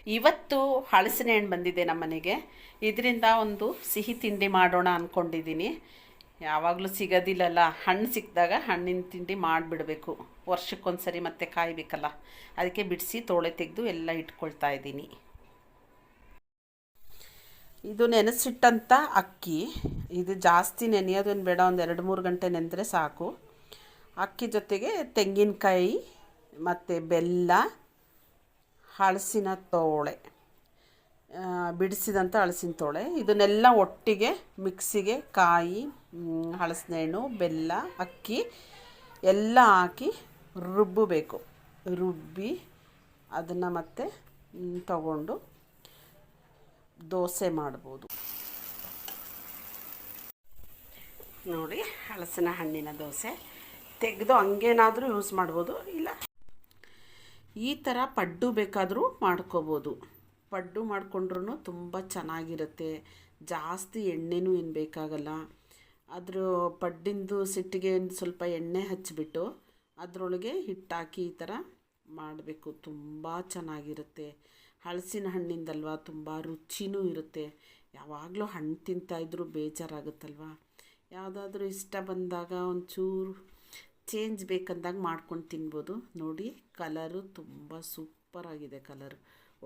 ಇವತ್ತು ಹಲಸಿನ ಹಣ್ಣು ಬಂದಿದೆ ನಮ್ಮ ಮನೆಗೆ. ಇದರಿಂದ ಒಂದು ಸಿಹಿ ತಿಂಡಿ ಮಾಡೋಣ ಅಂದ್ಕೊಂಡಿದ್ದೀನಿ. ಯಾವಾಗಲೂ ಸಿಗೋದಿಲ್ಲಲ್ಲ, ಹಣ್ಣು ಸಿಕ್ಕಿದಾಗ ಹಣ್ಣಿನ ತಿಂಡಿ ಮಾಡಿಬಿಡಬೇಕು. ವರ್ಷಕ್ಕೊಂದ್ಸರಿ ಮತ್ತೆ ಕಾಯಬೇಕಲ್ಲ, ಅದಕ್ಕೆ ಬಿಡಿಸಿ ತೋಳೆ ತೆಗೆದು ಎಲ್ಲ ಇಟ್ಕೊಳ್ತಾ ಇದ್ದೀನಿ. ಇದು ನೆನೆಸಿಟ್ಟಂಥ ಅಕ್ಕಿ. ಇದು ಜಾಸ್ತಿ ನೆನೆಯೋದೇನು ಬೇಡ, ಒಂದು 2-3 ಗಂಟೆ ನೆನೆದ್ರೆ ಸಾಕು. ಅಕ್ಕಿ ಜೊತೆಗೆ ತೆಂಗಿನಕಾಯಿ ಮತ್ತು ಬೆಲ್ಲ, ಹಲಸಿನ ತೋಳೆ, ಬಿಡಿಸಿದಂಥ ಹಲಸಿನ ತೋಳೆ, ಇದನ್ನೆಲ್ಲ ಒಟ್ಟಿಗೆ ಮಿಕ್ಸಿಗೆ ಕಾಯಿ, ಹಲಸಿನ ಹಣ್ಣು, ಬೆಲ್ಲ, ಅಕ್ಕಿ ಎಲ್ಲ ಹಾಕಿ ರುಬ್ಬಬೇಕು. ರುಬ್ಬಿ ಅದನ್ನು ಮತ್ತೆ ತಗೊಂಡು ದೋಸೆ ಮಾಡ್ಬೋದು. ನೋಡಿ, ಹಲಸಿನ ಹಣ್ಣಿನ ದೋಸೆ ತೆಗೆದು ಹಂಗೇನಾದರೂ ಯೂಸ್ ಮಾಡ್ಬೋದು, ಇಲ್ಲ ಈ ಥರ ಪಡ್ಡು ಬೇಕಾದರೂ ಮಾಡ್ಕೋಬೋದು. ಪಡ್ಡು ಮಾಡಿಕೊಂಡ್ರೂ ತುಂಬ ಚೆನ್ನಾಗಿರುತ್ತೆ. ಜಾಸ್ತಿ ಎಣ್ಣೆನೂ ಏನು ಬೇಕಾಗಲ್ಲ. ಅದ್ರ ಪಡ್ಡಿಂದು ಸಿಟ್ಟಿಗೆ ಸ್ವಲ್ಪ ಎಣ್ಣೆ ಹಚ್ಚಿಬಿಟ್ಟು ಅದರೊಳಗೆ ಹಿಟ್ಟಾಕಿ ಈ ಥರ ಮಾಡಬೇಕು. ತುಂಬ ಚೆನ್ನಾಗಿರುತ್ತೆ. ಹಲಸಿನ ಹಣ್ಣಿಂದಲ್ವ, ತುಂಬ ರುಚಿನೂ ಇರುತ್ತೆ. ಯಾವಾಗಲೂ ಹಣ್ಣು ತಿಂತಾಯಿದ್ರೂ ಬೇಜಾರಾಗುತ್ತಲ್ವ. ಯಾವುದಾದ್ರೂ ಇಷ್ಟ ಬಂದಾಗ ಒಂಚೂರು ಚೇಂಜ್ ಬೇಕಂದಾಗ ಮಾಡ್ಕೊಂಡು ತಿನ್ಬೋದು. ನೋಡಿ, ಕಲರು ತುಂಬ ಸೂಪರಾಗಿದೆ. ಕಲರು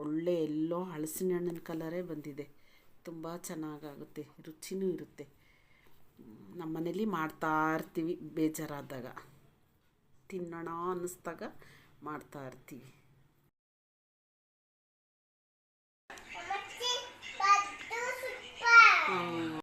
ಒಳ್ಳೆ ಎಲ್ಲೋ ಹಲಸಿನ ಹಣ್ಣಿನ ಕಲರೇ ಬಂದಿದೆ. ತುಂಬ ಚೆನ್ನಾಗಾಗುತ್ತೆ, ರುಚಿನೂ ಇರುತ್ತೆ. ನಮ್ಮ ಮನೇಲಿ ಮಾಡ್ತಾಯಿರ್ತೀವಿ, ಬೇಜಾರಾದಾಗ ತಿನ್ನೋಣ ಅನ್ನಿಸ್ದಾಗ ಮಾಡ್ತಾಯಿರ್ತೀವಿ.